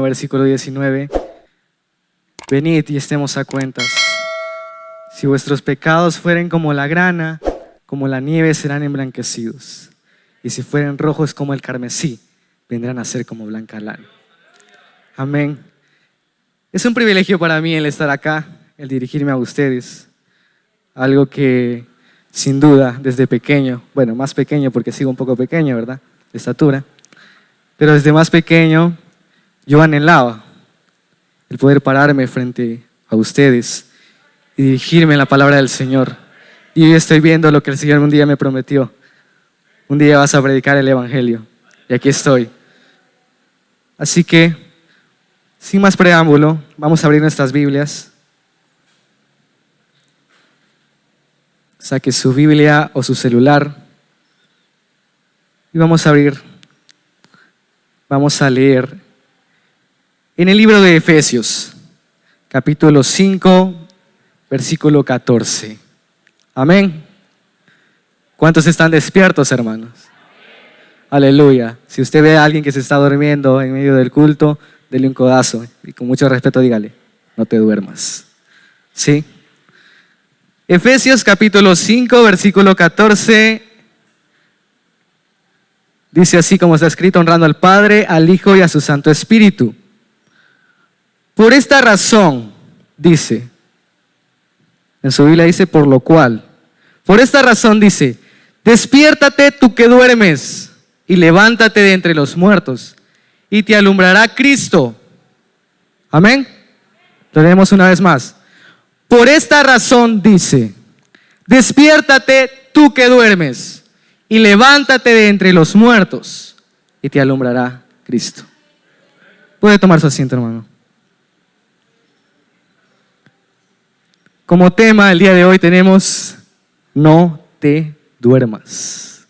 Versículo 19. Venid y estemos a cuentas. Si vuestros pecados fueren como la grana, como la nieve serán emblanquecidos. Y si fueren rojos como el carmesí, vendrán a ser como blanca lana. Amén. Es un privilegio para mí el estar acá, el dirigirme a ustedes. Algo que sin duda desde pequeño, bueno, más pequeño porque sigo un poco pequeño, ¿verdad? De estatura. Pero desde más pequeño yo anhelaba el poder pararme frente a ustedes y dirigirme en la palabra del Señor. Y hoy estoy viendo lo que el Señor un día me prometió. Un día vas a predicar el Evangelio. Y aquí estoy. Así que, sin más preámbulo, vamos a abrir nuestras Biblias. Saque su Biblia o su celular. Y vamos a leer en el libro de Efesios, capítulo 5, versículo 14. Amén. ¿Cuántos están despiertos, hermanos? Aleluya. Si usted ve a alguien que se está durmiendo en medio del culto, dele un codazo y con mucho respeto dígale, no te duermas. ¿Sí? Efesios capítulo 5, versículo 14. Dice así como está escrito: honrando al Padre, al Hijo y a su Santo Espíritu. Por esta razón, dice, en su Biblia dice por lo cual. Por esta razón dice, despiértate tú que duermes y levántate de entre los muertos y te alumbrará Cristo. Amén. Lo leemos una vez más. Por esta razón dice, despiértate tú que duermes y levántate de entre los muertos y te alumbrará Cristo. Puede tomar su asiento, hermano. Como tema el día de hoy tenemos no te duermas.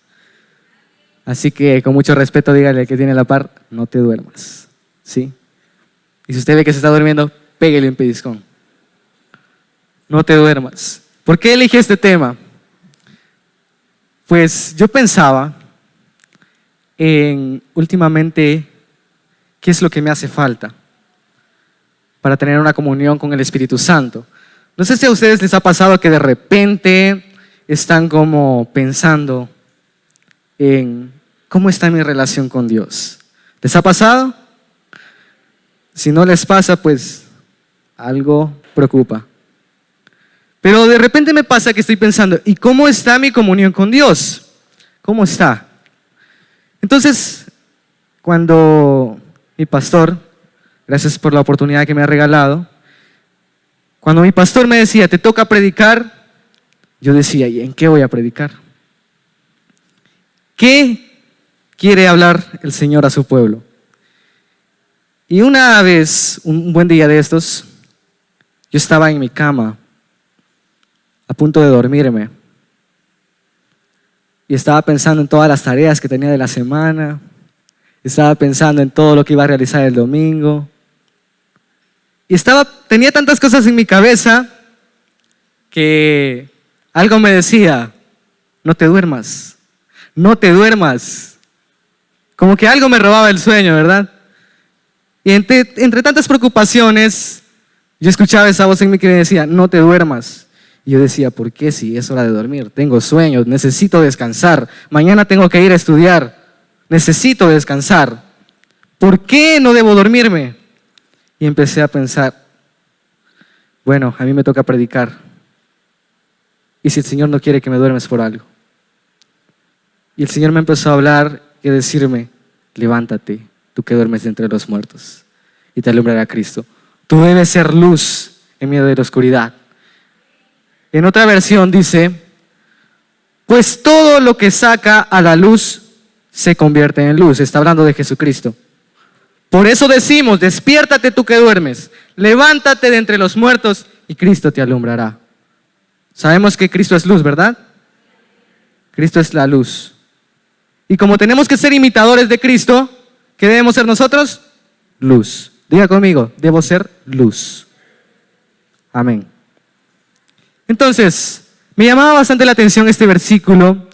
Así que con mucho respeto dígale al que tiene la par, no te duermas. ¿Sí? Y si usted ve que se está durmiendo, pégale un pellizcón. No te duermas. ¿Por qué elegí este tema? Pues yo pensaba en últimamente qué es lo que me hace falta para tener una comunión con el Espíritu Santo. No sé si a ustedes les ha pasado que de repente están como pensando en cómo está mi relación con Dios. ¿Les ha pasado? Si no les pasa, pues algo preocupa. Pero de repente me pasa que estoy pensando, ¿y cómo está mi comunión con Dios? ¿Cómo está? Entonces, cuando mi pastor, gracias por la oportunidad que me ha regalado, cuando mi pastor me decía, te toca predicar, yo decía, ¿y en qué voy a predicar? ¿Qué quiere hablar el Señor a su pueblo? Y una vez, un buen día de estos, yo estaba en mi cama, a punto de dormirme, y estaba pensando en todas las tareas que tenía de la semana, estaba pensando en todo lo que iba a realizar el domingo, y tenía tantas cosas en mi cabeza que algo me decía, no te duermas, no te duermas. Como que algo me robaba el sueño, ¿verdad? Y entre tantas preocupaciones, yo escuchaba esa voz en mí que me decía, no te duermas. Y yo decía, ¿por qué si es hora de dormir? Tengo sueño, necesito descansar. Mañana tengo que ir a estudiar, necesito descansar. ¿Por qué no debo dormirme? Y empecé a pensar, bueno, a mí me toca predicar. ¿Y si el Señor no quiere que me duermes por algo? Y el Señor me empezó a hablar y a decirme, levántate, tú que duermes de entre los muertos, y te alumbrará Cristo. Tú debes ser luz en medio de la oscuridad. En otra versión dice, pues todo lo que saca a la luz se convierte en luz. Está hablando de Jesucristo. Por eso decimos, despiértate tú que duermes, levántate de entre los muertos y Cristo te alumbrará. Sabemos que Cristo es luz, ¿verdad? Cristo es la luz. Y como tenemos que ser imitadores de Cristo, ¿qué debemos ser nosotros? Luz. Diga conmigo, debo ser luz. Amén. Entonces, me llamaba bastante la atención este versículo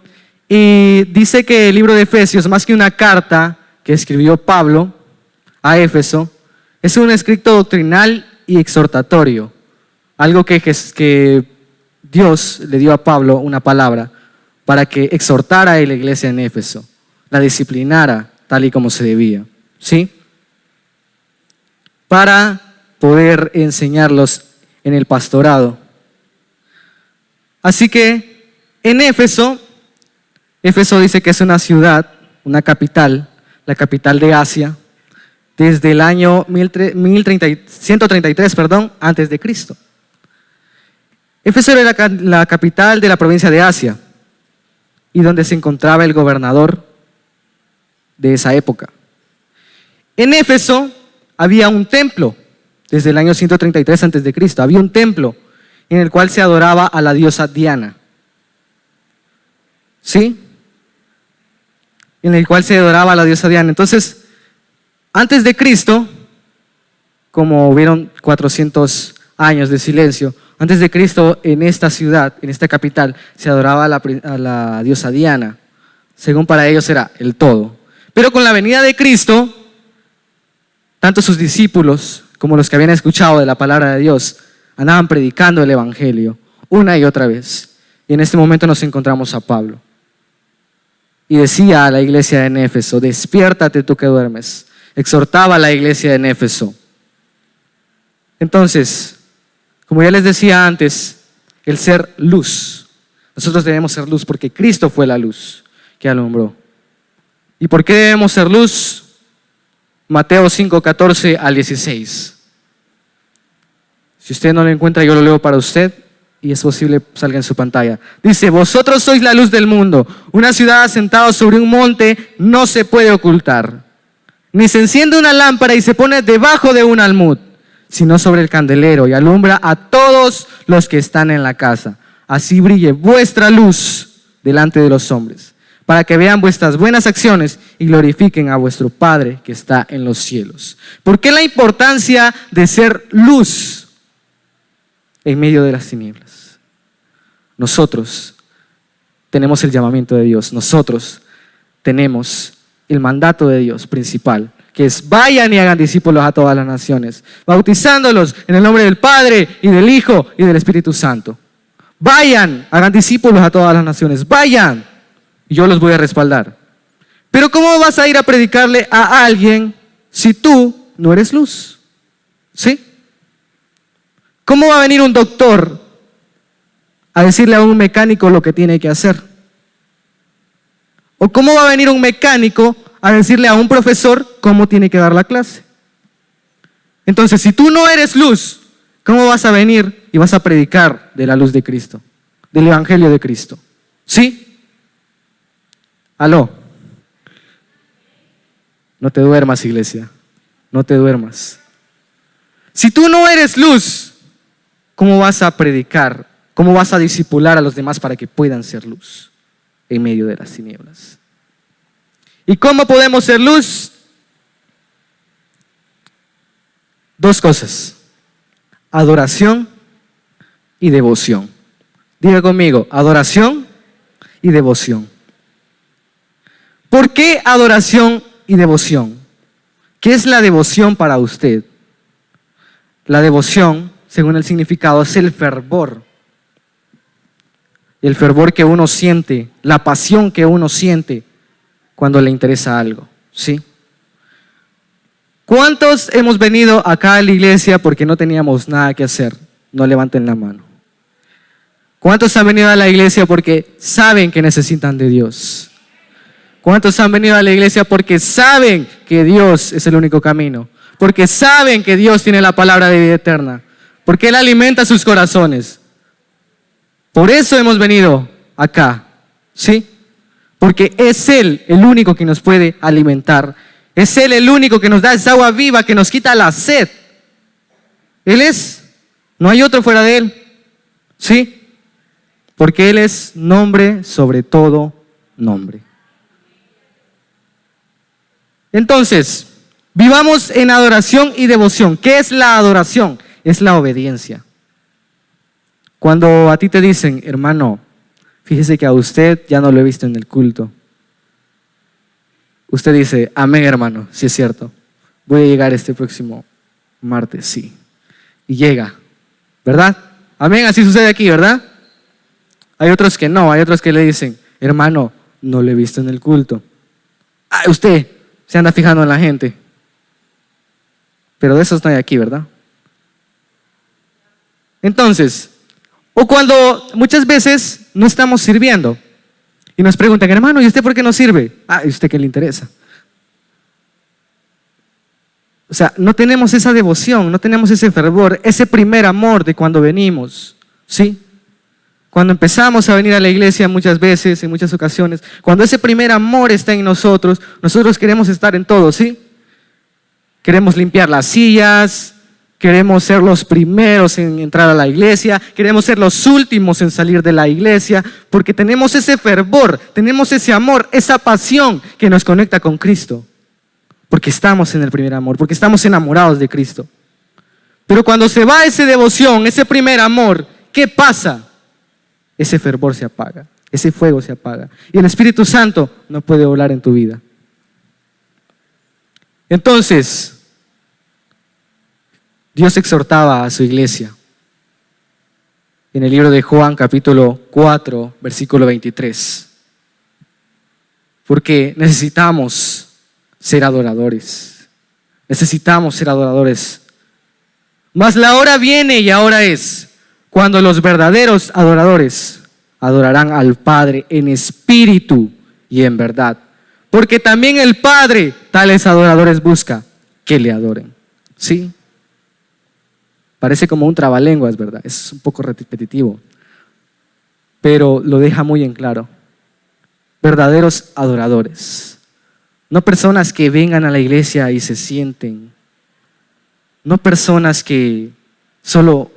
y dice que el libro de Efesios, más que una carta que escribió Pablo a Éfeso, Es un escrito doctrinal y exhortatorio, algo que Dios le dio a Pablo una palabra para que exhortara a la iglesia en Éfeso, la disciplinara tal y como se debía, ¿sí? Para poder enseñarlos en el pastorado. Así que en Éfeso dice que es una ciudad, una capital, la capital de Asia, desde el año 133, antes de Cristo. Éfeso era la capital de la provincia de Asia y donde se encontraba el gobernador de esa época. En Éfeso había un templo, desde el año 133 antes de Cristo, había un templo en el cual se adoraba a la diosa Diana. ¿Sí? En el cual se adoraba a la diosa Diana. Entonces, antes de Cristo, como hubieron 400 años de silencio, antes de Cristo en esta ciudad, en esta capital, se adoraba a la diosa Diana. Según para ellos era el todo. Pero con la venida de Cristo, tanto sus discípulos como los que habían escuchado de la palabra de Dios andaban predicando el evangelio una y otra vez. Y en este momento nos encontramos a Pablo. Y decía a la iglesia en Éfeso: despiértate tú que duermes. Exhortaba a la iglesia en Éfeso. Entonces, como ya les decía antes, el ser luz. Nosotros debemos ser luz porque Cristo fue la luz que alumbró. ¿Y por qué debemos ser luz? Mateo 5, 14 al 16. Si usted no lo encuentra, yo lo leo para usted y es posible salga en su pantalla. Dice: vosotros sois la luz del mundo. Una ciudad asentada sobre un monte no se puede ocultar. Ni se enciende una lámpara y se pone debajo de un almud, sino sobre el candelero y alumbra a todos los que están en la casa. Así brille vuestra luz delante de los hombres, para que vean vuestras buenas acciones y glorifiquen a vuestro Padre que está en los cielos. ¿Por qué la importancia de ser luz en medio de las tinieblas? Nosotros tenemos el llamamiento de Dios, nosotros tenemos el mandato de Dios principal, que es: vayan y hagan discípulos a todas las naciones, bautizándolos en el nombre del Padre y del Hijo y del Espíritu Santo. Vayan, hagan discípulos a todas las naciones, vayan, y yo los voy a respaldar. Pero ¿cómo vas a ir a predicarle a alguien si tú no eres luz? ¿Sí? ¿Cómo va a venir un doctor a decirle a un mecánico lo que tiene que hacer? ¿O cómo va a venir un mecánico a decirle a un profesor cómo tiene que dar la clase? Entonces, si tú no eres luz, ¿cómo vas a venir y vas a predicar de la luz de Cristo, del evangelio de Cristo? ¿Sí? ¿Aló? No te duermas, iglesia, no te duermas. Si tú no eres luz, ¿cómo vas a predicar? ¿Cómo vas a discipular a los demás para que puedan ser luz en medio de las tinieblas? ¿Y cómo podemos ser luz? Dos cosas: adoración y devoción. Diga conmigo: adoración y devoción. ¿Por qué adoración y devoción? ¿Qué es la devoción para usted? La devoción, según el significado, es el fervor. El fervor que uno siente, la pasión que uno siente cuando le interesa algo, ¿sí? ¿Cuántos hemos venido acá a la iglesia porque no teníamos nada que hacer? No levanten la mano. ¿Cuántos han venido a la iglesia porque saben que necesitan de Dios? ¿Cuántos han venido a la iglesia porque saben que Dios es el único camino? Porque saben que Dios tiene la palabra de vida eterna. Porque Él alimenta sus corazones. Por eso hemos venido acá, ¿sí? Porque es Él el único que nos puede alimentar. Es Él el único que nos da esa agua viva, que nos quita la sed. Él es, no hay otro fuera de Él, ¿sí? Porque Él es nombre sobre todo nombre. Entonces, vivamos en adoración y devoción. ¿Qué es la adoración? Es la obediencia. Cuando a ti te dicen: hermano, fíjese que a usted ya no lo he visto en el culto. Usted dice: amén, hermano, sí es cierto. Voy a llegar este próximo martes sí. Y llega, ¿verdad? Amén, así sucede aquí, ¿verdad? Hay otros que no, hay otros que le dicen, hermano, no lo he visto en el culto. Ah, usted se anda fijando en la gente. Pero de esos no hay aquí, ¿verdad? Entonces, o cuando muchas veces no estamos sirviendo y nos preguntan, hermano, ¿y usted por qué no sirve? Ah, ¿y usted qué le interesa? O sea, no tenemos esa devoción, no tenemos ese fervor, ese primer amor de cuando venimos, ¿sí? Cuando empezamos a venir a la iglesia muchas veces, en muchas ocasiones, cuando ese primer amor está en nosotros, nosotros queremos estar en todo, ¿sí? Queremos limpiar las sillas, queremos ser los primeros en entrar a la iglesia, queremos ser los últimos en salir de la iglesia, porque tenemos ese fervor, tenemos ese amor, esa pasión que nos conecta con Cristo. Porque estamos en el primer amor, porque estamos enamorados de Cristo. Pero cuando se va esa devoción, ese primer amor, ¿qué pasa? Ese fervor se apaga, ese fuego se apaga. Y el Espíritu Santo no puede volar en tu vida. Entonces, Dios exhortaba a su iglesia en el libro de Juan capítulo 4, versículo 23. Porque necesitamos ser adoradores. Necesitamos ser adoradores. Mas la hora viene y ahora es cuando los verdaderos adoradores adorarán al Padre en espíritu y en verdad. Porque también el Padre tales adoradores busca que le adoren. ¿Sí? Parece como un trabalenguas, ¿verdad? Es un poco repetitivo. Pero lo deja muy en claro. Verdaderos adoradores. No personas que vengan a la iglesia y se sienten. No personas que solo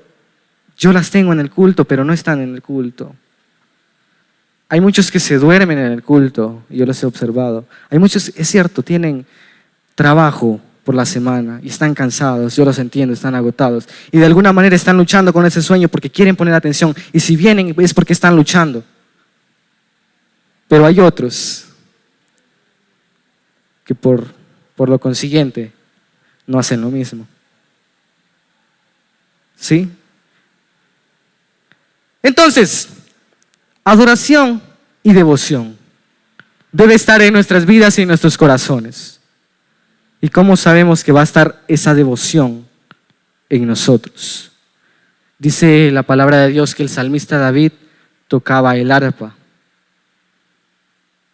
yo las tengo en el culto, pero no están en el culto. Hay muchos que se duermen en el culto, y yo los he observado. Hay muchos, es cierto, tienen trabajo por la semana y están cansados, yo los entiendo, están agotados. Y de alguna manera están luchando con ese sueño porque quieren poner atención. Y si vienen es porque están luchando. Pero hay otros que por lo consiguiente no hacen lo mismo. ¿Sí? Entonces, adoración y devoción debe estar en nuestras vidas y en nuestros corazones. ¿Y cómo sabemos que va a estar esa devoción en nosotros? Dice la palabra de Dios que el salmista David tocaba el arpa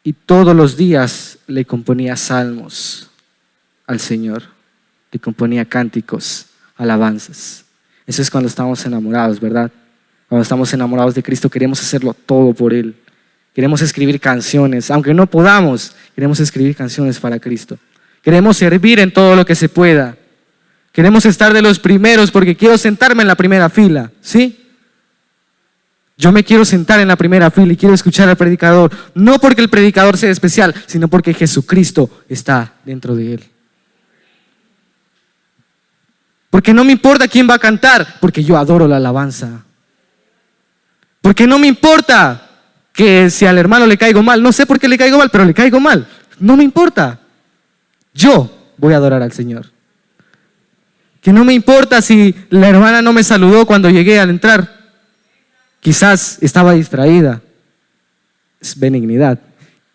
y todos los días le componía salmos al Señor, le componía cánticos, alabanzas. Eso es cuando estamos enamorados, ¿verdad? Cuando estamos enamorados de Cristo queremos hacerlo todo por Él. Queremos escribir canciones, aunque no podamos, queremos escribir canciones para Cristo. Queremos servir en todo lo que se pueda. Queremos estar de los primeros porque quiero sentarme en la primera fila, ¿sí? Yo me quiero sentar en la primera fila y quiero escuchar al predicador, no porque el predicador sea especial, sino porque Jesucristo está dentro de él. Porque no me importa quién va a cantar, porque yo adoro la alabanza. Porque no me importa que si al hermano le caigo mal, no sé por qué le caigo mal, pero le caigo mal. No me importa. Yo voy a adorar al Señor. Que no me importa si la hermana no me saludó cuando llegué al entrar. Quizás estaba distraída. Es benignidad.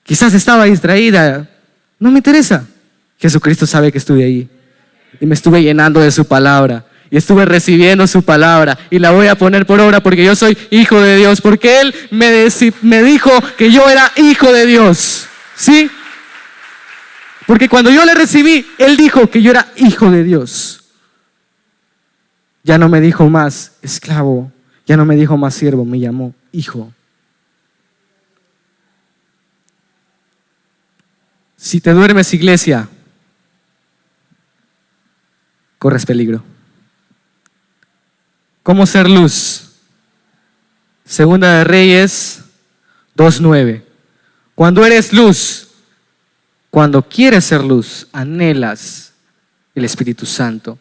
Quizás estaba distraída. No me interesa. Jesucristo sabe que estuve ahí. Y me estuve llenando de su palabra. Y estuve recibiendo su palabra. Y la voy a poner por obra porque yo soy hijo de Dios. Porque Él me dijo que yo era hijo de Dios. ¿Sí? Porque cuando yo le recibí, Él dijo que yo era hijo de Dios. Ya no me dijo más esclavo. Ya no me dijo más siervo. Me llamó hijo. Si te duermes, iglesia, corres peligro. ¿Cómo ser luz? Segunda de Reyes 2:9. Cuando eres luz, cuando quieres ser luz, anhelas el Espíritu Santo.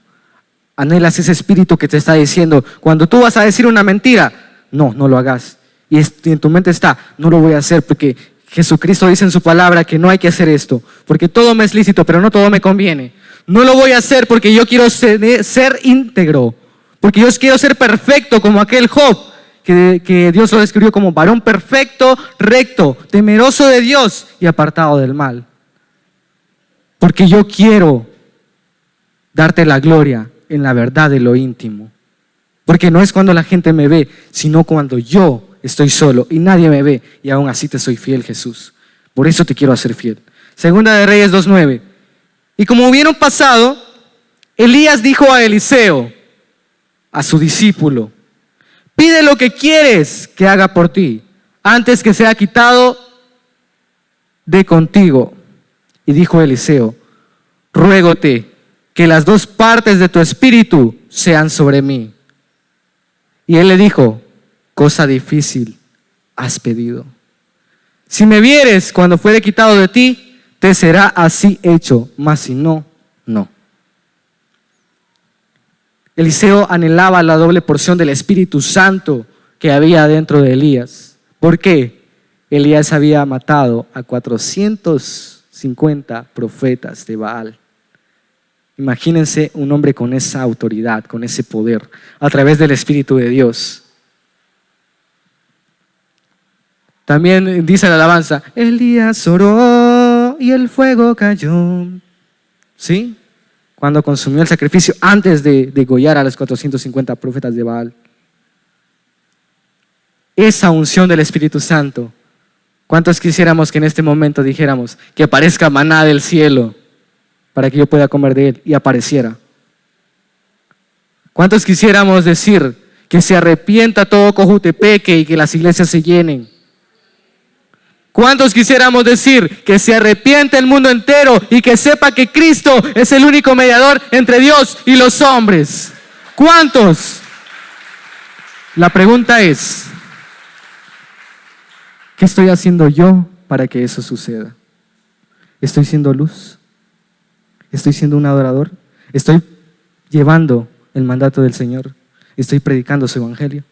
Anhelas ese espíritu que te está diciendo, cuando tú vas a decir una mentira, no lo hagas. Y en tu mente está, no lo voy a hacer porque Jesucristo dice en su palabra que no hay que hacer esto. Porque todo me es lícito, pero no todo me conviene. No lo voy a hacer porque yo quiero ser íntegro, porque yo quiero ser perfecto como aquel Job, que Dios lo describió como varón perfecto, recto, temeroso de Dios y apartado del mal. Porque yo quiero darte la gloria en la verdad de lo íntimo. Porque no es cuando la gente me ve, sino cuando yo estoy solo y nadie me ve y aún así te soy fiel, Jesús. Por eso te quiero hacer fiel. Segunda de Reyes 2:9. Y como hubieron pasado, Elías dijo a Eliseo, a su discípulo: pide lo que quieres que haga por ti, antes que sea quitado de contigo. Y dijo Eliseo: ruégote que las dos partes de tu espíritu sean sobre mí. Y él le dijo: cosa difícil has pedido. Si me vieres cuando fuere quitado de ti, te será así hecho, mas si no, no. Eliseo anhelaba la doble porción del Espíritu Santo que había dentro de Elías. ¿Por qué? Elías había matado a 450 profetas de Baal. Imagínense un hombre con esa autoridad, con ese poder, a través del Espíritu de Dios. También dice la alabanza: Elías oró y el fuego cayó. ¿Sí? Cuando consumió el sacrificio antes de degollar a los 450 profetas de Baal. Esa unción del Espíritu Santo. ¿Cuántos quisiéramos que en este momento dijéramos que aparezca maná del cielo para que yo pueda comer de él y apareciera? ¿Cuántos quisiéramos decir que se arrepienta todo Cojutepeque y que las iglesias se llenen? ¿Cuántos quisiéramos decir que se arrepiente el mundo entero y que sepa que Cristo es el único mediador entre Dios y los hombres? ¿Cuántos? La pregunta es: ¿qué estoy haciendo yo para que eso suceda? ¿Estoy siendo luz? ¿Estoy siendo un adorador? ¿Estoy llevando el mandato del Señor? ¿Estoy predicando su evangelio?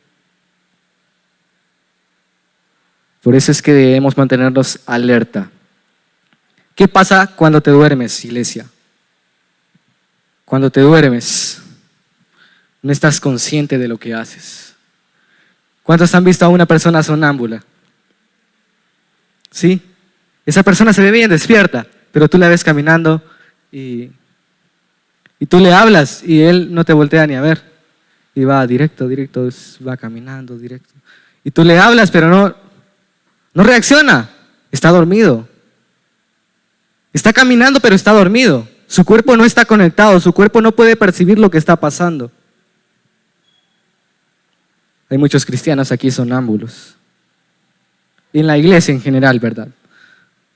Por eso es que debemos mantenernos alerta. ¿Qué pasa cuando te duermes, iglesia? Cuando te duermes, no estás consciente de lo que haces. ¿Cuántos han visto a una persona sonámbula? ¿Sí? Esa persona se ve bien despierta, pero tú la ves caminando y tú le hablas y él no te voltea ni a ver. Y va directo, va caminando directo. Y tú le hablas, pero no reacciona. Está dormido. Está caminando, pero está dormido. Su cuerpo no está conectado, su cuerpo no puede percibir lo que está pasando. Hay muchos cristianos aquí sonámbulos. Y en la iglesia en general, ¿verdad?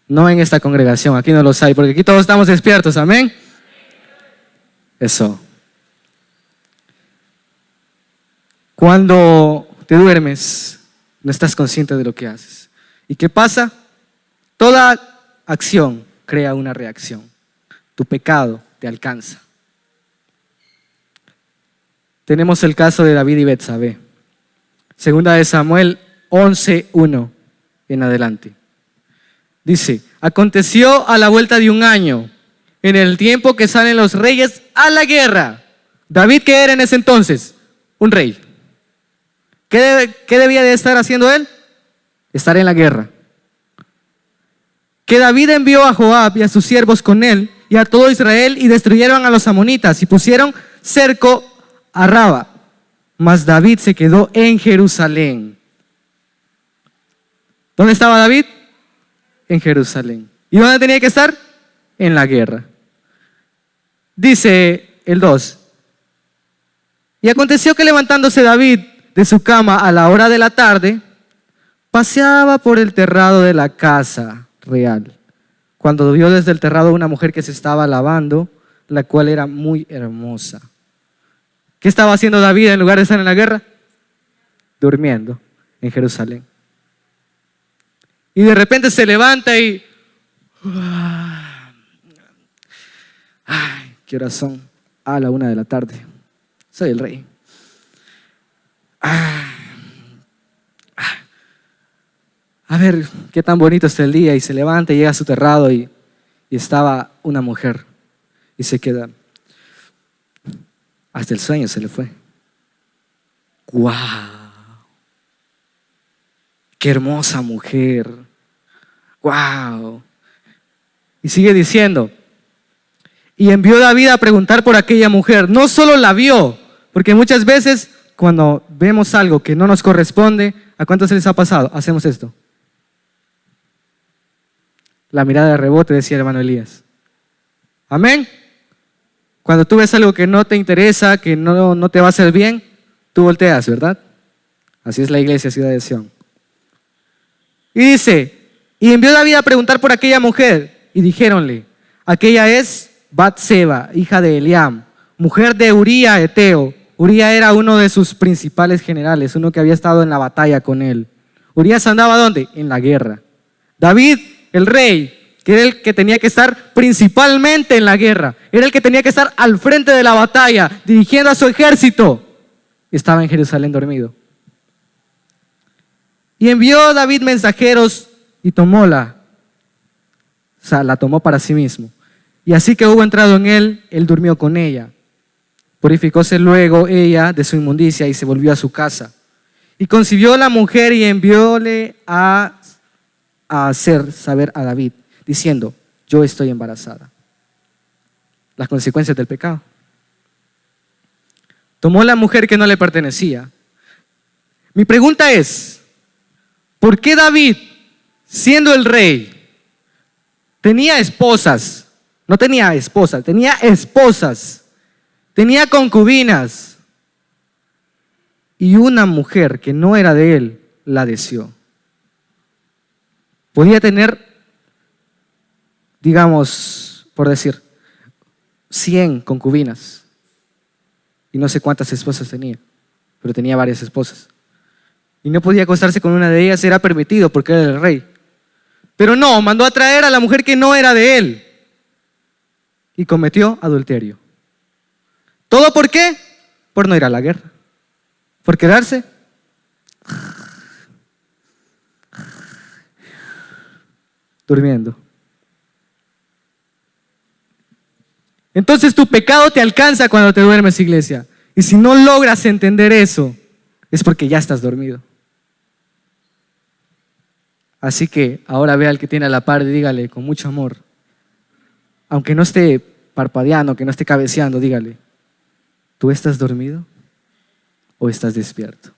No en esta congregación, aquí no los hay, porque aquí todos estamos despiertos, ¿amén? Eso. Cuando te duermes, no estás consciente de lo que haces. ¿Y qué pasa? Toda acción crea una reacción. Tu pecado te alcanza. Tenemos el caso de David y Betsabé. Segunda de Samuel 11:1 en adelante. Dice: aconteció a la vuelta de un año, en el tiempo que salen los reyes a la guerra. David, ¿qué era en ese entonces? Un rey. ¿Qué debía de estar haciendo él? Estar en la guerra. Que David envió a Joab y a sus siervos con él y a todo Israel y destruyeron a los amonitas y pusieron cerco a Raba. Mas David se quedó en Jerusalén. ¿Dónde estaba David? En Jerusalén. ¿Y dónde tenía que estar? En la guerra. Dice el 2. Y aconteció que levantándose David de su cama a la hora de la tarde, paseaba por el terrado de la casa real, cuando vio desde el terrado una mujer que se estaba lavando, la cual era muy hermosa. ¿Qué estaba haciendo David en lugar de estar en la guerra? Durmiendo en Jerusalén. Y de repente se levanta y... Ay, ¿qué horas son? A la 1 de la tarde. Soy el rey. A ver, qué tan bonito está el día. Y se levanta y llega a su terrado y estaba una mujer. y se queda. Hasta el sueño se le fue. ¡Guau! ¡Qué hermosa mujer! ¡Guau! Y sigue diciendo, y envió David a preguntar por aquella mujer. No solo la vio, porque muchas veces cuando vemos algo que no nos corresponde, ¿a cuántos se les ha pasado? Hacemos esto. La mirada de rebote, decía el hermano Elías. Amén. Cuando tú ves algo que no te interesa, que no te va a hacer bien, tú volteas, ¿verdad? Así es la iglesia Ciudad de Sión. Y dice, y envió David a preguntar por aquella mujer, y dijéronle, aquella es Batseba, hija de Eliam, mujer de Uría Eteo. Uría era uno de sus principales generales, uno que había estado en la batalla con él. Urías andaba ¿dónde? En la guerra. David, el rey, que era el que tenía que estar principalmente en la guerra, era el que tenía que estar al frente de la batalla, dirigiendo a su ejército, estaba en Jerusalén dormido. Y envió David mensajeros y tomóla, o sea, la tomó para sí mismo. Y así que hubo entrado en él, él durmió con ella. Purificóse luego ella de su inmundicia y se volvió a su casa. Y concibió la mujer y envióle a hacer saber a David, diciendo, yo estoy embarazada. Las consecuencias del pecado. Tomó la mujer que no le pertenecía. Mi pregunta es, ¿por qué David, siendo el rey, tenía esposas? No tenía esposas, tenía esposas, tenía concubinas, y una mujer que no era de él la deseó. Podía tener, digamos, por decir, 100 concubinas, y no sé cuántas esposas tenía, pero tenía varias esposas. Y no podía acostarse con una de ellas, era permitido porque era el rey. Pero no, mandó a traer a la mujer que no era de él. Y cometió adulterio. ¿Todo por qué? Por no ir a la guerra. Por quedarse durmiendo. Entonces tu pecado te alcanza cuando te duermes, iglesia. Y si no logras entender eso, es porque ya estás dormido. Así que ahora ve al que tiene a la par y dígale con mucho amor, aunque no esté parpadeando, que no esté cabeceando, dígale, ¿tú estás dormido o estás despierto?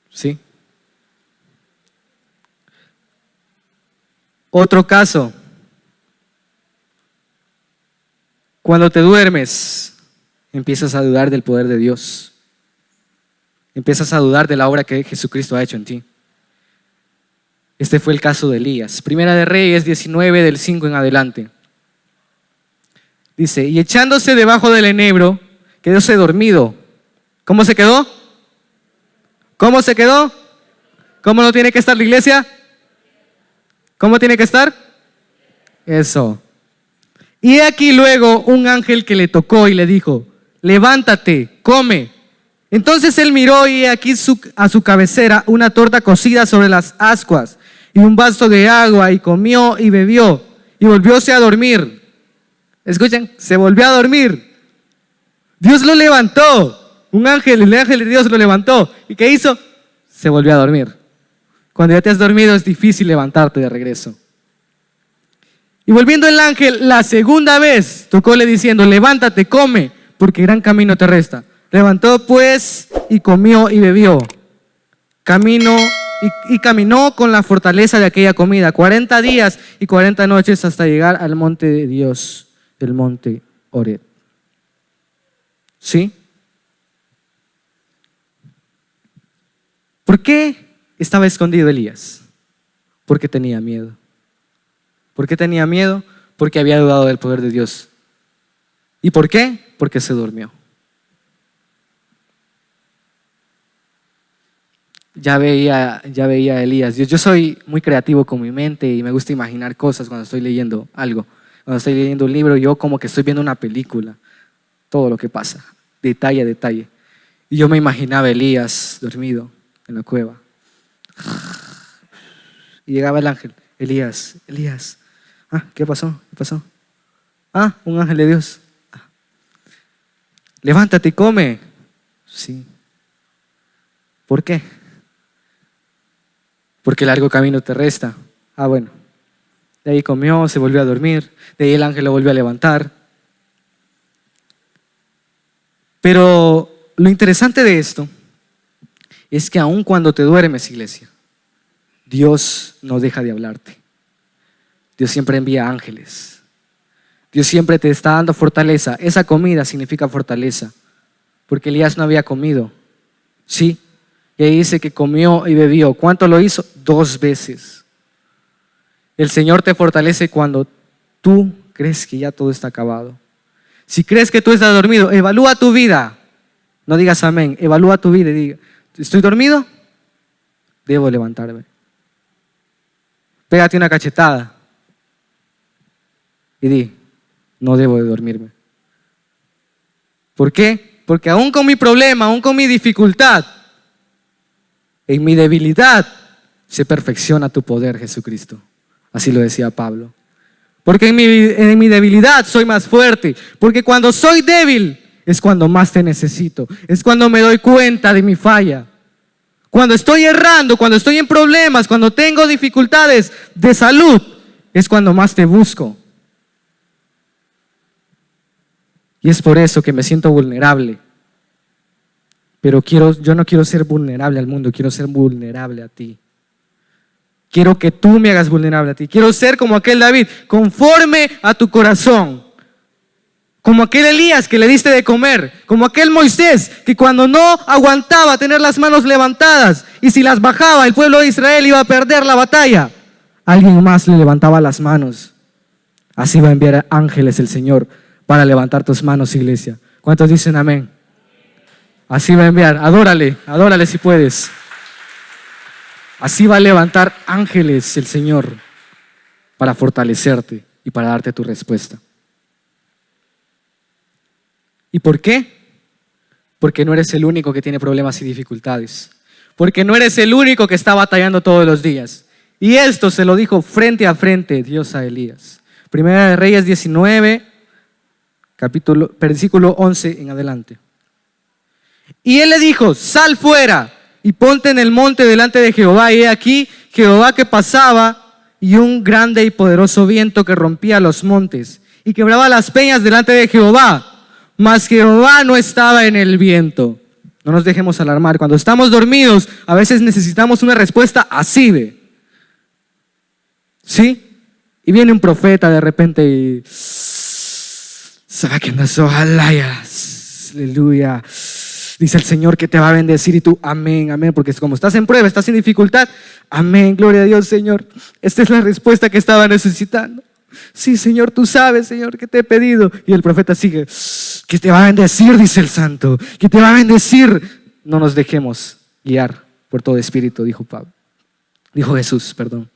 ¿Sí? Otro caso. Cuando te duermes, empiezas a dudar del poder de Dios. Empiezas a dudar de la obra que Jesucristo ha hecho en ti. Este fue el caso de Elías. Primera de Reyes 19, del 5 en adelante. Dice, y echándose debajo del enebro, quedóse dormido. ¿Cómo se quedó? ¿Cómo se quedó? ¿Cómo no tiene que estar la iglesia? ¿Cómo tiene que estar? Eso. Y he aquí luego un ángel que le tocó y le dijo, levántate, come. Entonces él miró y aquí a su cabecera una torta cocida sobre las ascuas y un vaso de agua, y comió y bebió y volvióse a dormir. Escuchen, se volvió a dormir. Dios lo levantó, el ángel de Dios lo levantó. ¿Y qué hizo? Se volvió a dormir. Cuando ya te has dormido es difícil levantarte de regreso. Y volviendo el ángel la segunda vez, tocóle diciendo, levántate, come, porque gran camino te resta. Levantó pues y comió y bebió. Caminó con la fortaleza de aquella comida 40 días y 40 noches hasta llegar al monte de Dios, el monte Horeb. ¿Sí? ¿Por qué estaba escondido Elías? Porque tenía miedo. ¿Por qué tenía miedo? Porque había dudado del poder de Dios. ¿Y por qué? Porque se durmió. Ya veía a Elías. Yo soy muy creativo con mi mente y me gusta imaginar cosas cuando estoy leyendo algo. Cuando estoy leyendo un libro, yo como que estoy viendo una película. Todo lo que pasa, detalle a detalle. Y yo me imaginaba a Elías dormido en la cueva. Y llegaba el ángel. Elías, ¿Qué pasó? ¿Qué pasó? Un ángel de Dios. Levántate y come. Sí. ¿Por qué? Porque el largo camino te resta. Bueno. De ahí comió, se volvió a dormir. De ahí el ángel lo volvió a levantar. Pero lo interesante de esto es que aun cuando te duermes, iglesia, Dios no deja de hablarte. Dios siempre envía ángeles. Dios siempre te está dando fortaleza. Esa comida significa fortaleza, porque Elías no había comido. Sí, y ahí dice que comió y bebió. ¿Cuánto lo hizo? 2 veces. El Señor te fortalece cuando tú crees que ya todo está acabado. Si crees que tú estás dormido, evalúa tu vida. No digas amén, evalúa tu vida y diga, ¿estoy dormido? Debo levantarme. Pégate una cachetada y di, no debo de dormirme. ¿Por qué? Porque aún con mi problema, aún con mi dificultad, en mi debilidad se perfecciona tu poder, Jesucristo. Así lo decía Pablo. Porque en mi debilidad soy más fuerte. Porque cuando soy débil es cuando más te necesito. Es cuando me doy cuenta de mi falla. Cuando estoy errando, cuando estoy en problemas, cuando tengo dificultades de salud, es cuando más te busco. Y es por eso que me siento vulnerable. Pero yo no quiero ser vulnerable al mundo, quiero ser vulnerable a ti. Quiero que tú me hagas vulnerable a ti. Quiero ser como aquel David, conforme a tu corazón. Como aquel Elías que le diste de comer. Como aquel Moisés que cuando no aguantaba tener las manos levantadas y si las bajaba el pueblo de Israel iba a perder la batalla, alguien más le levantaba las manos. Así va a enviar ángeles el Señor para levantar tus manos, iglesia. ¿Cuántos dicen amén? Así va a enviar. Adórale, adórale si puedes. Así va a levantar ángeles el Señor para fortalecerte y para darte tu respuesta. ¿Y por qué? Porque no eres el único que tiene problemas y dificultades. Porque no eres el único que está batallando todos los días. Y esto se lo dijo frente a frente Dios a Elías. Primera de Reyes 19, versículo 11 en adelante. Y él le dijo, sal fuera y ponte en el monte delante de Jehová. Y he aquí Jehová que pasaba y un grande y poderoso viento que rompía los montes y quebraba las peñas delante de Jehová. Mas Jehová no estaba en el viento. No nos dejemos alarmar. Cuando estamos dormidos, a veces necesitamos una respuesta así de. ¿Sí? Y viene un profeta de repente y aleluya. Dice el Señor que te va a bendecir y tú, amén, amén, porque como estás en prueba, estás en dificultad, amén, gloria a Dios, Señor. Esta es la respuesta que estaba necesitando. Sí, Señor, tú sabes, Señor, que te he pedido. Y el profeta sigue, que te va a bendecir, dice el santo, que te va a bendecir. No nos dejemos guiar por todo espíritu, dijo Jesús, perdón.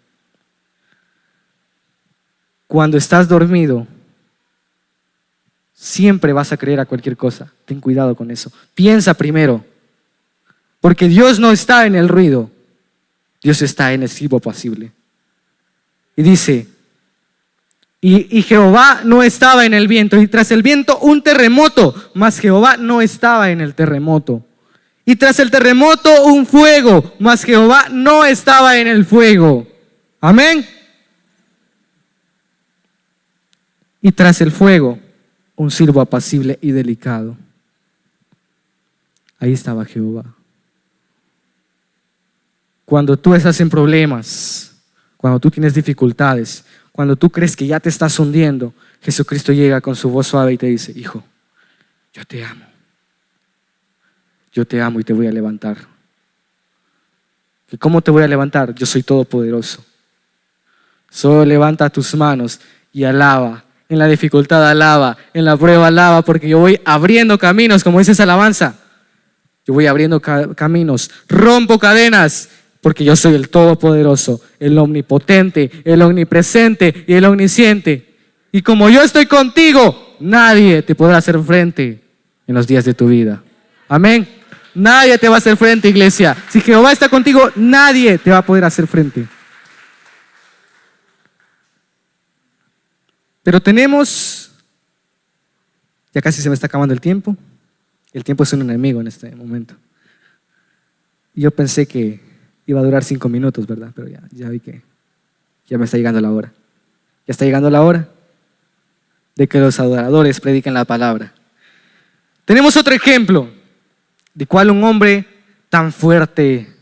Cuando estás dormido, siempre vas a creer a cualquier cosa. Ten cuidado con eso. Piensa primero. Porque Dios no está en el ruido. Dios está en el silbo apacible. Y dice, y Jehová no estaba en el viento. Y tras el viento un terremoto. Mas Jehová no estaba en el terremoto. Y tras el terremoto un fuego. Mas Jehová no estaba en el fuego. Amén. Y tras el fuego un silbo apacible y delicado. Ahí estaba Jehová. Cuando tú estás en problemas, cuando tú tienes dificultades, cuando tú crees que ya te estás hundiendo, Jesucristo llega con su voz suave y te dice, hijo, yo te amo. Yo te amo y te voy a levantar. ¿Y cómo te voy a levantar? Yo soy todopoderoso. Solo levanta tus manos y alaba. En la dificultad alaba, en la prueba alaba, porque yo voy abriendo caminos, como dice esa alabanza. Yo voy abriendo caminos, rompo cadenas, porque yo soy el Todopoderoso, el Omnipotente, el Omnipresente y el Omnisciente. Y como yo estoy contigo, nadie te podrá hacer frente en los días de tu vida. Amén. Nadie te va a hacer frente, iglesia. Si Jehová está contigo, nadie te va a poder hacer frente. Pero ya casi se me está acabando el tiempo. El tiempo es un enemigo en este momento. Y yo pensé que iba a durar 5 minutos, ¿verdad? Pero ya vi que ya me está llegando la hora. Ya está llegando la hora de que los adoradores prediquen la palabra. Tenemos otro ejemplo de cuál un hombre tan fuerte,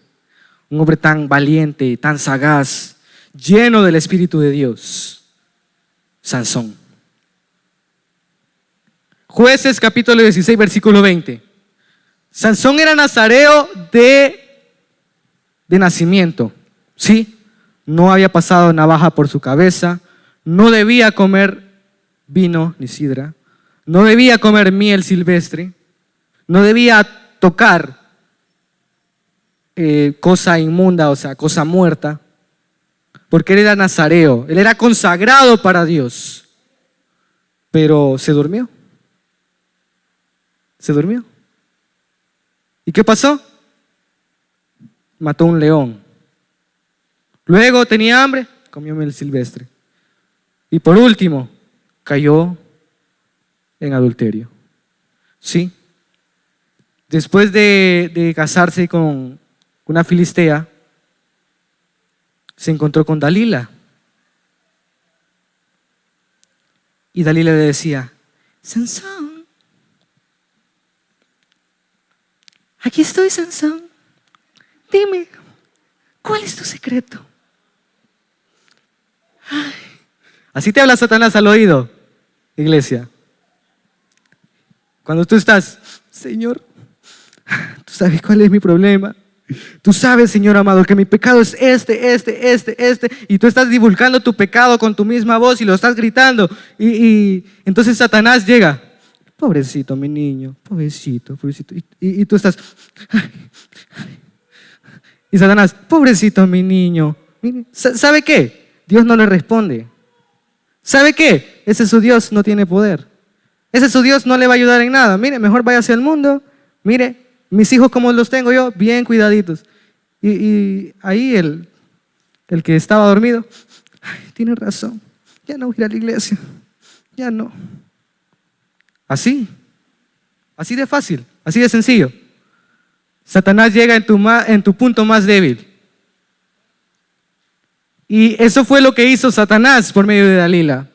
un hombre tan valiente, tan sagaz, lleno del Espíritu de Dios, Sansón. Jueces capítulo 16, versículo 20. Sansón era nazareo de nacimiento, ¿sí? No había pasado navaja por su cabeza, no debía comer vino ni sidra, no debía comer miel silvestre, no debía tocar cosa inmunda, o sea, cosa muerta, porque él era nazareo, él era consagrado para Dios, pero se durmió. Se durmió. ¿Y qué pasó? Mató un león. Luego tenía hambre, comió miel silvestre. Y por último, cayó en adulterio. ¿Sí? Después de casarse con una filistea, se encontró con Dalila. Y Dalila le decía: Sansón, aquí estoy, Sansón. Dime, ¿cuál es tu secreto? Ay, así te habla Satanás al oído, iglesia. Cuando tú estás: Señor, tú sabes cuál es mi problema. Tú sabes, Señor amado, que mi pecado es este. Y tú estás divulgando tu pecado con tu misma voz y lo estás gritando. Y entonces Satanás llega: pobrecito mi niño, pobrecito. Y tú estás: y Satanás: pobrecito mi niño. ¿Sabe qué? Dios no le responde. ¿Sabe qué? Ese su Dios no tiene poder. Ese su Dios no le va a ayudar en nada. Mire, mejor váyase al mundo. Mire, mis hijos como los tengo yo, bien cuidaditos. Y ahí el que estaba dormido: ay, tiene razón, ya no voy a ir a la iglesia, ya no. Así de fácil, así de sencillo. Satanás llega en tu punto más débil. Y eso fue lo que hizo Satanás por medio de Dalila.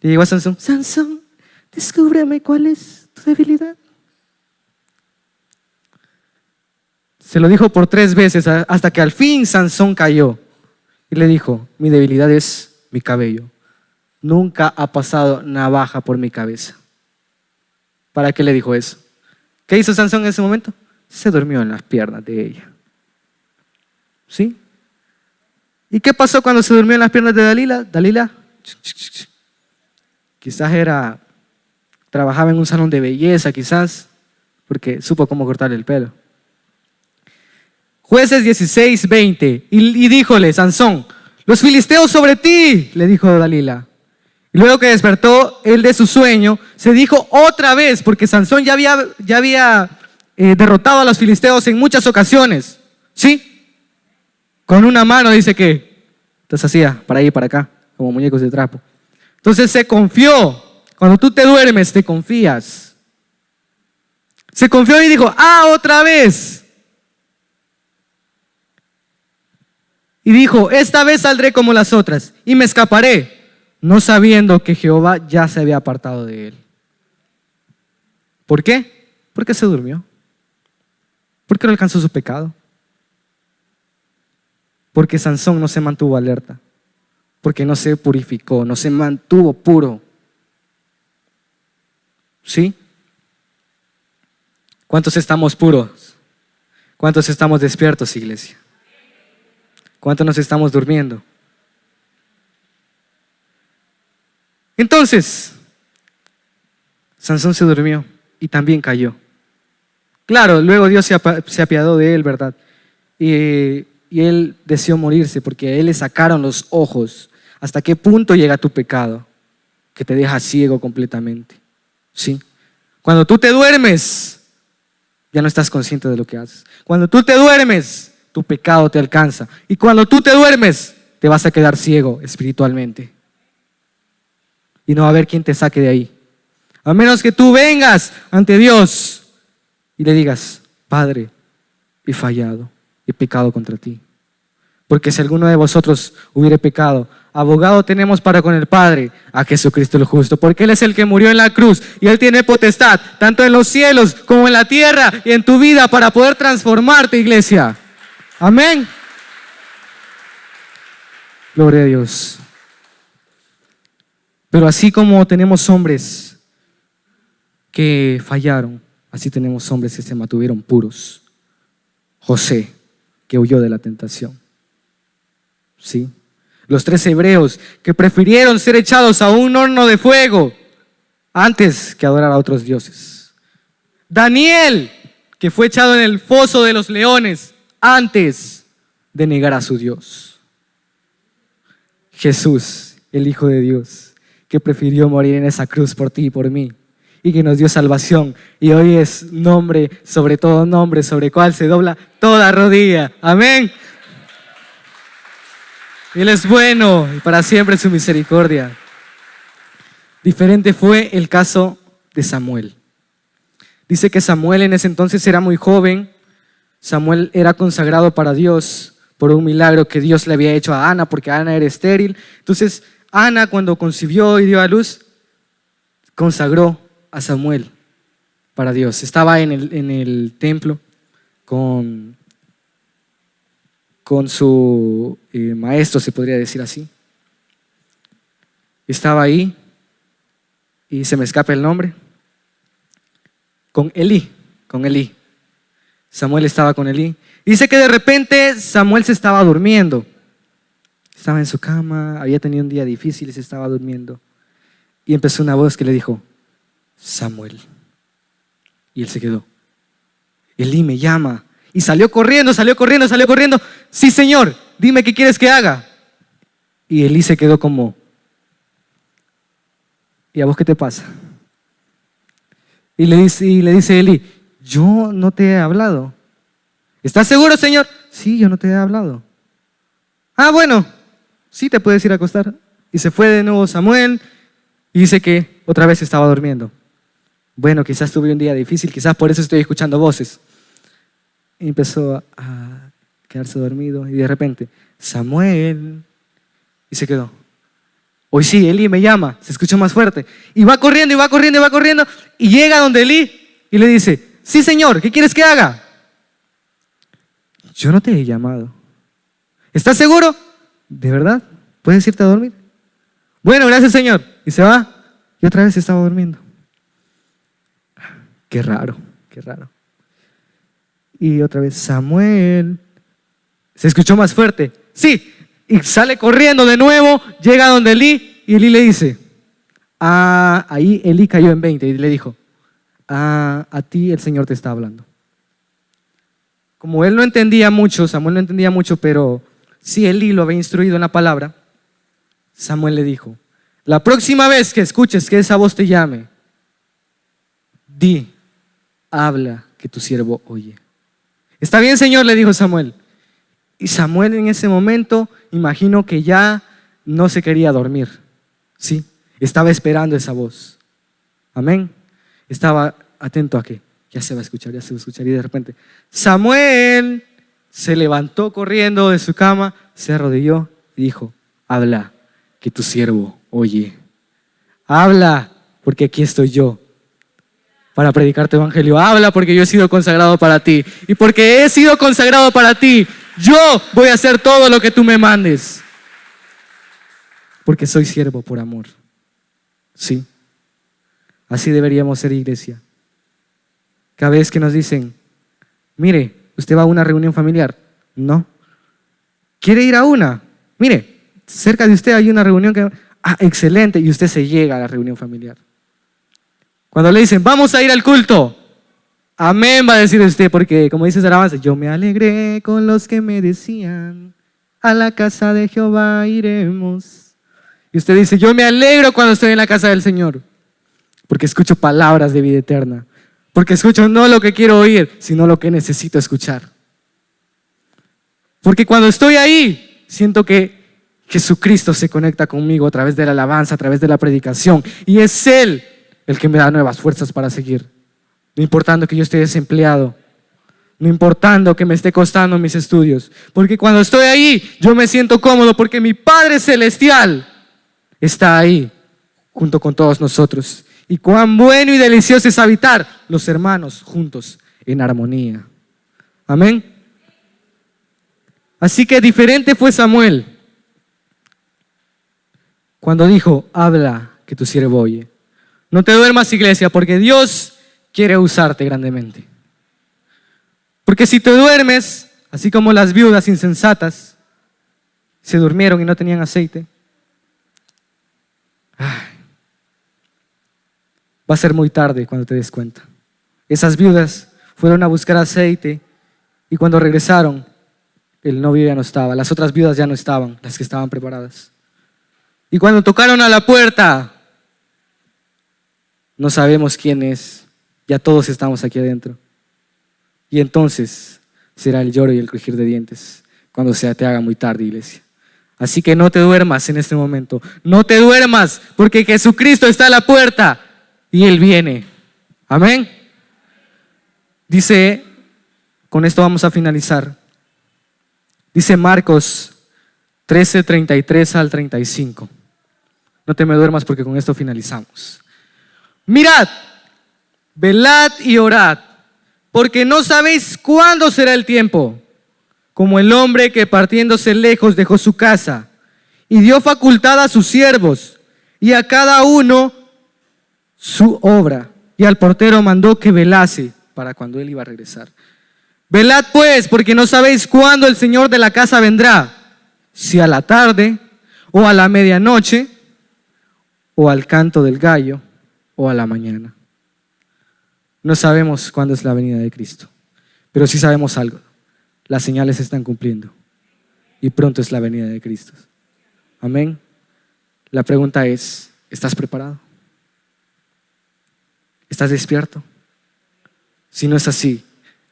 Le llegó a Sansón: Sansón, descúbreme cuál es tu debilidad. Se lo dijo por 3 veces hasta que al fin Sansón cayó. Y le dijo: mi debilidad es mi cabello. Nunca ha pasado navaja por mi cabeza. ¿Para qué le dijo eso? ¿Qué hizo Sansón en ese momento? Se durmió en las piernas de ella. ¿Sí? ¿Y qué pasó cuando se durmió en las piernas de Dalila? Dalila quizás trabajaba en un salón de belleza, quizás, porque supo cómo cortarle el pelo. Jueces 16, 20. Y díjole Sansón: los filisteos sobre ti, le dijo Dalila. Y luego que despertó él de su sueño, se dijo otra vez, porque Sansón ya había derrotado a los filisteos en muchas ocasiones. ¿Sí? Con una mano, dice que entonces hacía para ahí y para acá, como muñecos de trapo. Entonces se confió. Cuando tú te duermes, te confías. Se confió y dijo: otra vez. Y dijo: esta vez saldré como las otras y me escaparé, no sabiendo que Jehová ya se había apartado de él. ¿Por qué? Porque se durmió. Porque no alcanzó su pecado. Porque Sansón no se mantuvo alerta. Porque no se purificó, no se mantuvo puro. ¿Sí? ¿Cuántos estamos puros? ¿Cuántos estamos despiertos, iglesia? ¿Cuántos nos estamos durmiendo? Entonces, Sansón se durmió y también cayó. Claro, luego Dios se apiadó de él, ¿verdad? Y él deseó morirse porque a él le sacaron los ojos. ¿Hasta qué punto llega tu pecado? Que te deja ciego completamente. ¿Sí? Cuando tú te duermes, ya no estás consciente de lo que haces. Cuando tú te duermes, tu pecado te alcanza. Y cuando tú te duermes, te vas a quedar ciego espiritualmente. y no va a haber quien te saque de ahí. A menos que tú vengas ante Dios y le digas: Padre, he fallado, he pecado contra ti. Porque si alguno de vosotros hubiere pecado, abogado tenemos para con el Padre, a Jesucristo el justo, porque Él es el que murió en la cruz y Él tiene potestad, tanto en los cielos como en la tierra y en tu vida, para poder transformarte, iglesia. Amén. Gloria a Dios. Pero así como tenemos hombres que fallaron, así tenemos hombres que se mantuvieron puros. José, que huyó de la tentación. ¿Sí? Los 3 hebreos que prefirieron ser echados a un horno de fuego antes que adorar a otros dioses. Daniel, que fue echado en el foso de los leones antes de negar a su Dios. Jesús, el Hijo de Dios, que prefirió morir en esa cruz por ti y por mí, y que nos dio salvación, y hoy es nombre sobre todo nombre, sobre el cual se dobla toda rodilla. Amén. Él es bueno y para siempre su misericordia. Diferente fue el caso de Samuel. Dice que Samuel en ese entonces era muy joven. Samuel era consagrado para Dios por un milagro que Dios le había hecho a Ana, porque Ana era estéril. Entonces Ana, cuando concibió y dio a luz, consagró a Samuel para Dios. Estaba en el templo con su maestro, se podría decir así. Estaba ahí y se me escapa el nombre. Con Elí. Samuel estaba con Elí. Dice que de repente Samuel se estaba durmiendo. Estaba en su cama, había tenido un día difícil y se estaba durmiendo. Y empezó una voz que le dijo: Samuel. Y él se quedó. Elí me llama. Y salió corriendo. Sí, Señor, dime qué quieres que haga. Y Elí se quedó como: ¿y a vos qué te pasa? Y le dice Elí: yo no te he hablado. ¿Estás seguro, Señor? Sí, yo no te he hablado. Ah, bueno, sí, te puedes ir a acostar. Y se fue de nuevo Samuel y dice que otra vez estaba durmiendo. Bueno, quizás tuve un día difícil, quizás por eso estoy escuchando voces. Y empezó a quedarse dormido y de repente: Samuel. Y se quedó. Hoy sí, Elí me llama, se escuchó más fuerte. Y va corriendo y llega donde Elí y le dice: sí, Señor, ¿qué quieres que haga? Yo no te he llamado. ¿Estás seguro? ¿De verdad? ¿Puedes irte a dormir? Bueno, gracias, Señor. Y se va y otra vez estaba durmiendo. Qué raro. Y otra vez: Samuel. Se escuchó más fuerte. Sí. Y sale corriendo de nuevo, llega donde Elí y Elí le dice: ahí Elí cayó en 20 y le dijo: a ti el Señor te está hablando. Como él no entendía mucho, Samuel no entendía mucho, pero sí Elí lo había instruido en la palabra, Samuel le dijo: la próxima vez que escuches que esa voz te llame, habla, que tu siervo oye. Está bien, Señor, le dijo Samuel. Y Samuel en ese momento, imagino que ya no se quería dormir, ¿sí? Estaba esperando esa voz. Amén. Estaba atento a que ya se va a escuchar. Y de repente Samuel se levantó corriendo de su cama, se arrodilló y dijo: habla, que tu siervo oye. Habla, porque aquí estoy yo para predicar tu evangelio. Habla, porque yo he sido consagrado para ti. Y porque he sido consagrado para ti, yo voy a hacer todo lo que tú me mandes. Porque soy siervo por amor. Sí. Así deberíamos ser, iglesia. Cada vez que nos dicen: mire, ¿usted va a una reunión familiar? No. ¿Quiere ir a una? Mire, cerca de usted hay una reunión que... excelente. Y usted se llega a la reunión familiar. Cuando le dicen: vamos a ir al culto, amén, va a decir usted, porque como dice alabanza: yo me alegré con los que me decían, a la casa de Jehová iremos. Y usted dice: yo me alegro cuando estoy en la casa del Señor, porque escucho palabras de vida eterna, porque escucho no lo que quiero oír, sino lo que necesito escuchar. Porque cuando estoy ahí, siento que Jesucristo se conecta conmigo a través de la alabanza, a través de la predicación, y es Él el que me da nuevas fuerzas para seguir. No importando que yo esté desempleado, no importando que me esté costando mis estudios, porque cuando estoy ahí yo me siento cómodo porque mi Padre Celestial está ahí junto con todos nosotros. Y cuán bueno y delicioso es habitar los hermanos juntos en armonía. Amén. Así que diferente fue Samuel cuando dijo: habla, que tu siervo oye. No te duermas, iglesia, porque Dios quiere usarte grandemente. Porque si te duermes, así como las viudas insensatas se durmieron y no tenían aceite, va a ser muy tarde cuando te des cuenta. Esas viudas fueron a buscar aceite y cuando regresaron, el novio ya no estaba, las otras viudas ya no estaban, las que estaban preparadas. Y cuando tocaron a la puerta, no sabemos quién es, ya todos estamos aquí adentro. Y entonces será el lloro y el crujir de dientes cuando se te haga muy tarde, iglesia. Así que no te duermas en este momento, no te duermas, porque Jesucristo está a la puerta y Él viene. Amén. Dice, con esto vamos a finalizar. Dice Marcos 13:33 al 35. No te me duermas porque con esto finalizamos. Mirad, velad y orad, porque no sabéis cuándo será el tiempo, como el hombre que partiéndose lejos dejó su casa y dio facultad a sus siervos y a cada uno su obra, y al portero mandó que velase para cuando él iba a regresar. Velad pues, porque no sabéis cuándo el Señor de la casa vendrá, si a la tarde o a la medianoche o al canto del gallo o a la mañana. No sabemos cuándo es la venida de Cristo, pero sí sabemos algo: las señales se están cumpliendo y pronto es la venida de Cristo. Amén. La pregunta es: ¿estás preparado? ¿Estás despierto? Si no es así,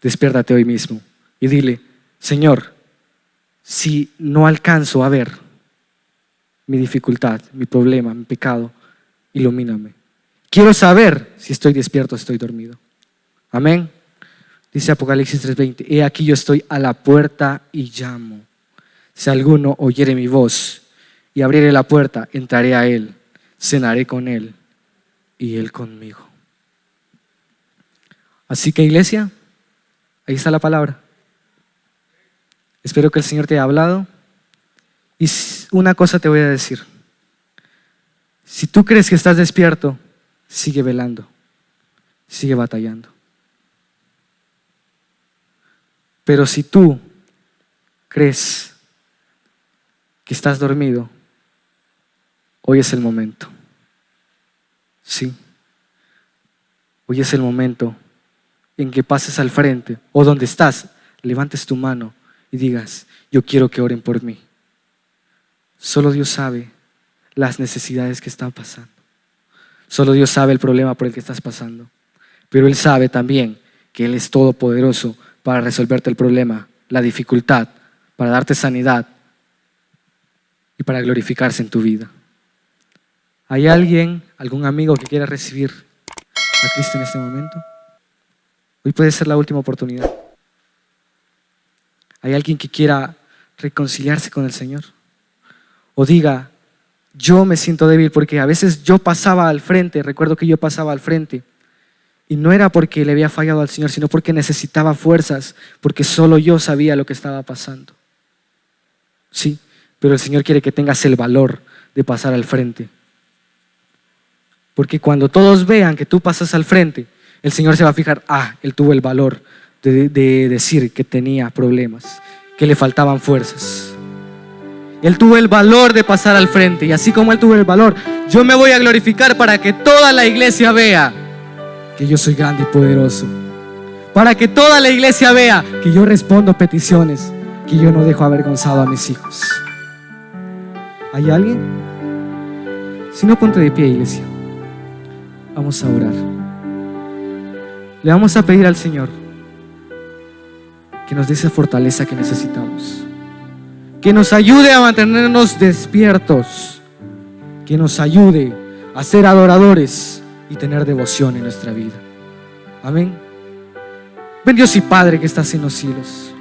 despiértate hoy mismo y dile: Señor, si no alcanzo a ver mi dificultad, mi problema, mi pecado, ilumíname. Quiero saber si estoy despierto o estoy dormido. Amén. Dice Apocalipsis 3:20: he aquí yo estoy a la puerta y llamo. Si alguno oyere mi voz y abriere la puerta, entraré a él, cenaré con él y él conmigo. Así que, iglesia, ahí está la palabra. Espero que el Señor te haya hablado. Y una cosa te voy a decir: si tú crees que estás despierto, sigue velando, sigue batallando. Pero si tú crees que estás dormido, hoy es el momento. Sí, hoy es el momento en que pases al frente o donde estás, levantes tu mano y digas: yo quiero que oren por mí. Solo Dios sabe las necesidades que están pasando. Solo Dios sabe el problema por el que estás pasando. Pero Él sabe también que Él es todopoderoso para resolverte el problema, la dificultad, para darte sanidad y para glorificarse en tu vida. ¿Hay alguien, algún amigo que quiera recibir a Cristo en este momento? Hoy puede ser la última oportunidad. ¿Hay alguien que quiera reconciliarse con el Señor? O diga: yo me siento débil, porque a veces yo pasaba al frente, recuerdo que yo pasaba al frente y no era porque le había fallado al Señor, sino porque necesitaba fuerzas, porque solo yo sabía lo que estaba pasando. Sí, pero el Señor quiere que tengas el valor de pasar al frente. Porque cuando todos vean que tú pasas al frente, el Señor se va a fijar: él tuvo el valor de decir que tenía problemas, que le faltaban fuerzas. Él tuvo el valor de pasar al frente, y así como Él tuvo el valor, yo me voy a glorificar para que toda la iglesia vea que yo soy grande y poderoso. Para que toda la iglesia vea que yo respondo peticiones, que yo no dejo avergonzado a mis hijos. ¿Hay alguien? Si no, ponte de pie, iglesia. Vamos a orar. Le vamos a pedir al Señor que nos dé esa fortaleza que necesitamos, que nos ayude a mantenernos despiertos, que nos ayude a ser adoradores y tener devoción en nuestra vida. Amén. Ven Dios y Padre que estás en los cielos.